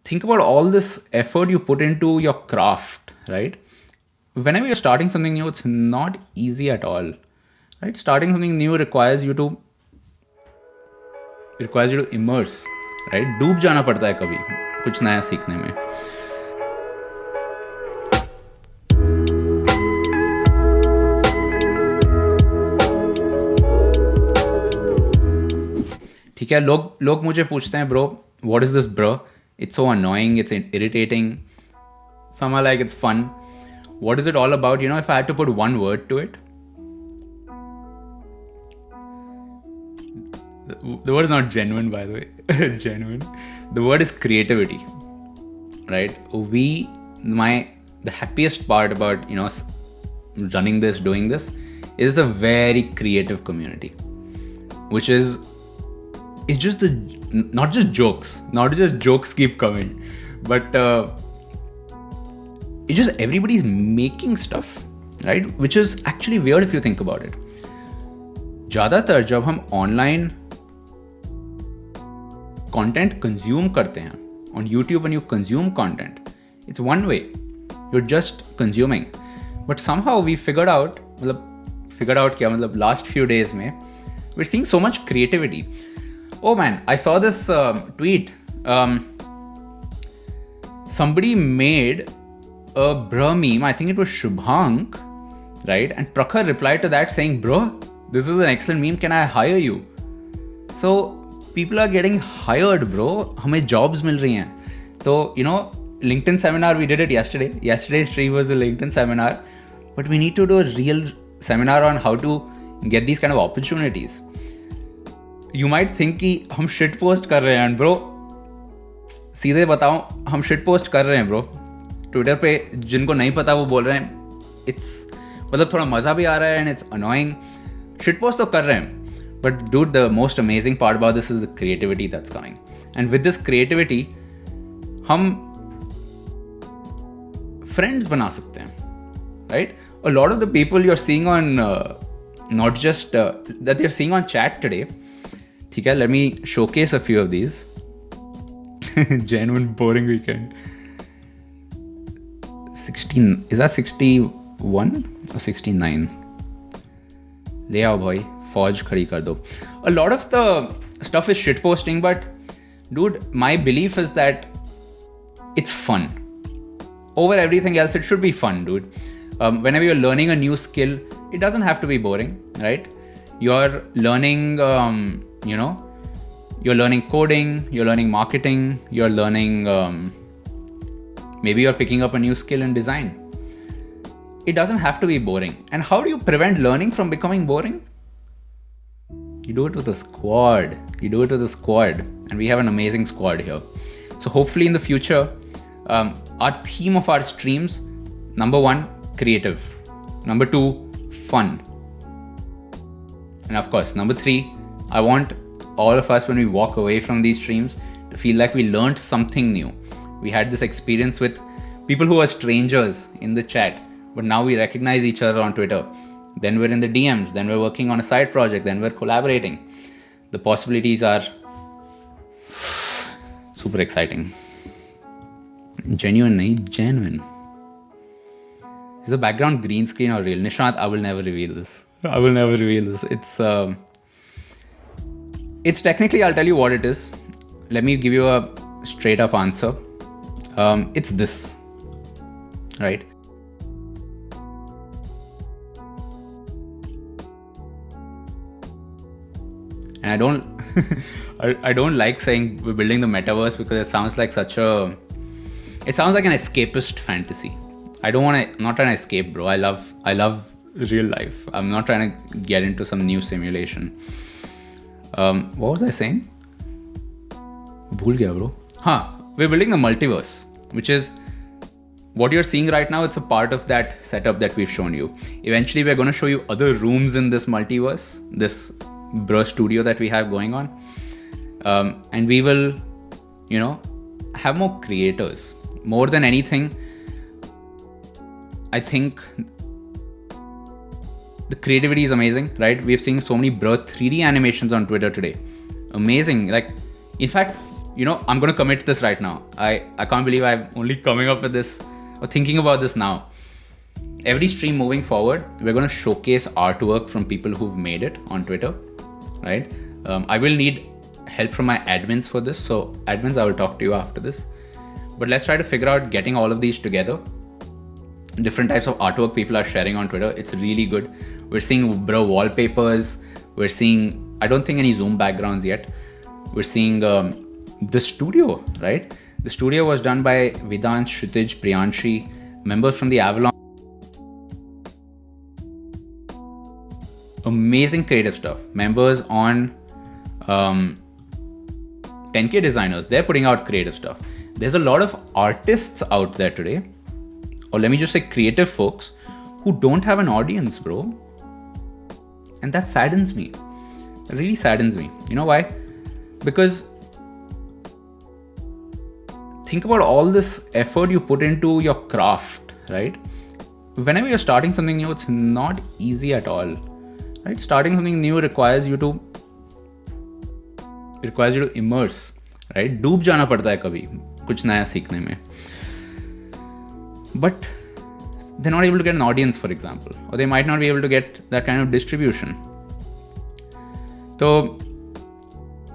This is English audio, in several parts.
think about all this effort you put into your craft, right? Whenever you're starting something new, it's not easy at all, right? Starting something new requires you to immerse, right? डूब जाना पड़ता है कभी कुछ नया सीखने में. ठीक है, लोग मुझे पूछते हैं, bro what is this bro, it's so annoying, it's irritating, somehow like it's fun. What is it all about? If I had to put one word to it, the word is not genuine, by the way. Genuine. The word is creativity, right? The happiest part about running this, doing this, is a very creative community, which is it's just not just jokes keep coming, but it's just everybody's making stuff, right? Which is actually weird if you think about it. ज़्यादातर जब हम online content consume करते हैं on YouTube, when you consume content, it's one way, you're just consuming. But somehow we figured out क्या मतलब last few days में we're seeing so much creativity. Oh man, I saw this tweet. Somebody made a bro meme. I think it was Shubhank, right? And Prakhar replied to that saying, bro, this is an excellent meme. Can I hire you? So people are getting hired, bro. हमें jobs मिल रही हैं. तो LinkedIn seminar, we did it yesterday. Yesterday's stream was the LinkedIn seminar. But we need to do a real seminar on how to get these kind of opportunities. You might think कि हम shit post कर रहे हैं, bro. सीधे बताऊं, हम shit post कर रहे हैं, bro. ट्विटर पे जिनको नहीं पता वो बोल रहे हैं, इट्स मतलब थोड़ा मज़ा भी आ रहा है and it's annoying. Shit post तो कर रहे हैं, but dude the most amazing part about this is the creativity that's coming. And with this creativity हम फ्रेंड्स बना सकते हैं, right? A lot of the people you are seeing on not just that you are seeing on chat today. ठीक है, let me showcase a few of these. Genuine boring weekend. 16, is that 61 or 69? ले आओ भाई, फौज खड़ी कर दो. A lot of the stuff is shit posting, but dude, my belief is that it's fun. Over everything else, it should be fun, dude. Whenever you're learning a new skill, it doesn't have to be boring, right? You're learning, you're learning coding, you're learning marketing, you're learning maybe you're picking up a new skill in design. It doesn't have to be boring. And how do you prevent learning from becoming boring? You do it with a squad. And we have an amazing squad here. So hopefully in the future, our theme of our streams, number 1, creative. Number 2, fun. And of course, number 3, I want all of us, when we walk away from these streams, to feel like we learned something new. We had this experience with people who are strangers in the chat, but now we recognize each other on Twitter. Then we're in the DMs, then we're working on a side project, then we're collaborating. The possibilities are super exciting. Genuine. Is the background green screen or real? Nishant, I will never reveal this. It's technically, I'll tell you what it is. Let me give you a straight up answer. It's this, right? And I don't like saying we're building the metaverse, because it sounds like an escapist fantasy. I'm not trying to escape, bro. I love real life. I'm not trying to get into some new simulation. What was I saying? भूल गया, bro. We're building the multiverse, which is what you're seeing right now. It's a part of that setup that we've shown you. Eventually, we're going to show you other rooms in this multiverse, this bro studio that we have going on. And we will, have more creators. More than anything, I think the creativity is amazing, right? We've seen so many bro 3D animations on Twitter today. Amazing. Like, in fact, I'm going to commit to this right now. I can't believe I'm only coming up with this or thinking about this now. Every stream moving forward, we're going to showcase artwork from people who've made it on Twitter, right? I will need help from my admins for this. So admins, I will talk to you after this. But let's try to figure out getting all of these together. Different types of artwork people are sharing on Twitter. It's really good. We're seeing wallpapers. We're seeing, I don't think any Zoom backgrounds yet. We're seeing the studio, right? The studio was done by Vedant, Kshitij, Priyanshi, members from the Avalon. Amazing creative stuff. Members on 10K designers, they're putting out creative stuff. There's a lot of artists out there today, or let me just say creative folks, who don't have an audience, bro. And that saddens me. It really saddens me. You know why? Because think about all this effort you put into your craft, right? Whenever you're starting something new, it's not easy at all, right? Starting something new requires you to immerse, right? डूब जाना पड़ता है कभी कुछ नया सीखने में. But they're not able to get an audience, for example, or they might not be able to get that kind of distribution. So,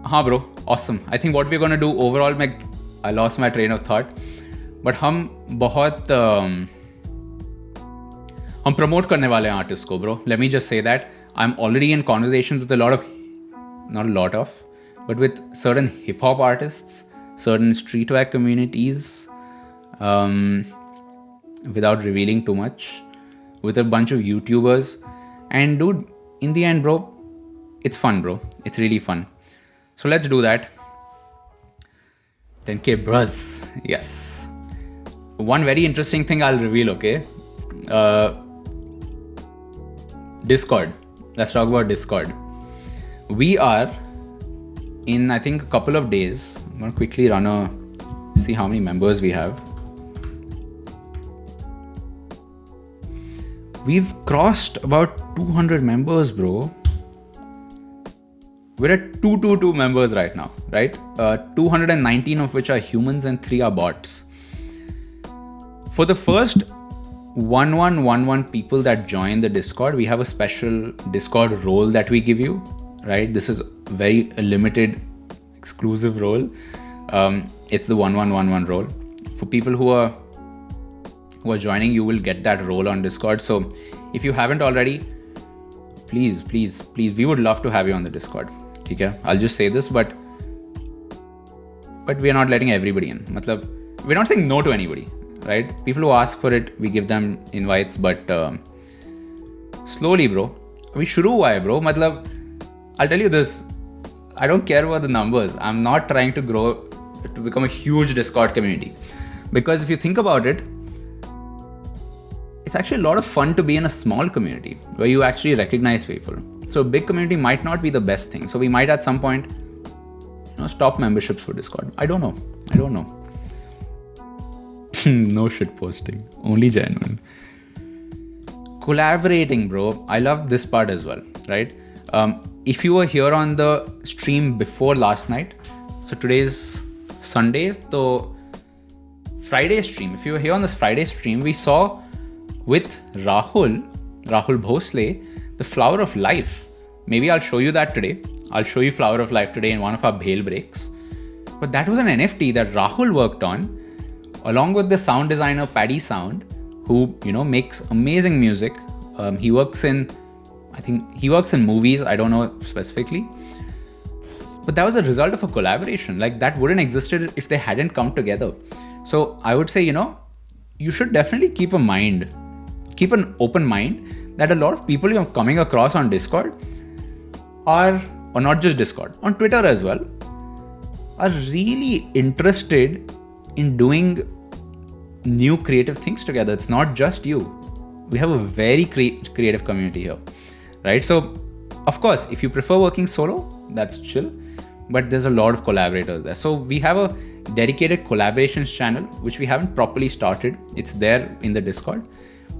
bro, awesome. I think what we're going to do overall, I lost my train of thought, but हम promote करने वाले हैं artists को, bro. Let me just say that I'm already in conversations with but with certain hip hop artists, certain streetwear communities, without revealing too much, with a bunch of YouTubers. And dude, in the end, bro, it's fun, bro. It's really fun. So let's do that. 10K bros. Yes. One very interesting thing I'll reveal, okay? Discord. Let's talk about Discord. We are in, I think, a couple of days. I'm going to quickly see how many members we have. We've crossed about 200 members, bro. We're at 222 members right now, right? 219 of which are humans and 3 are bots. For the first 1111 people that join the Discord, we have a special Discord role that we give you, right? This is a very limited, exclusive role. It's the 1111 role. For people who are joining, you will get that role on Discord. So if you haven't already, please, we would love to have you on the Discord. Okay? I'll just say this, but we are not letting everybody in. We're not saying no to anybody, right? People who ask for it, we give them invites, but slowly, bro. Shuru hua hai, bro. I'll tell you this. I don't care about the numbers. I'm not trying to grow to become a huge Discord community. Because if you think about it, it's actually a lot of fun to be in a small community where you actually recognize people. So a big community might not be the best thing. So we might at some point, stop memberships for Discord. I don't know. No shit posting. Only genuine. Collaborating, bro. I love this part as well, right? If you were here on the stream before last night, so today's Sunday, so Friday stream, if you were here on this Friday stream, we saw with Rahul Bhosle, the Flower of Life. Maybe I'll show you that today. I'll show you Flower of Life today in one of our Bhel breaks. But that was an NFT that Rahul worked on, along with the sound designer Paddy Sound, who makes amazing music. He works in movies. I don't know specifically, but that was a result of a collaboration. That wouldn't existed if they hadn't come together. So I would say, you should definitely keep an open mind that a lot of people you're coming across on Discord or not just Discord, on Twitter as well, are really interested in doing new creative things together. It's not just you. We have a very creative community here, right? So of course, if you prefer working solo, that's chill, but there's a lot of collaborators there. So we have a dedicated collaborations channel, which we haven't properly started. It's there in the Discord.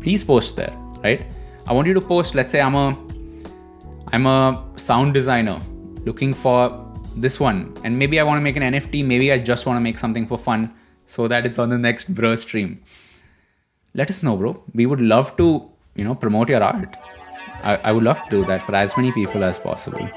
Please post there, right? I want you to post, let's say I'm a sound designer looking for this one, and maybe I want to make an NFT, maybe I just want to make something for fun so that it's on the next bro stream. Let us know, bro. We would love to, promote your art. I would love to do that for as many people as possible.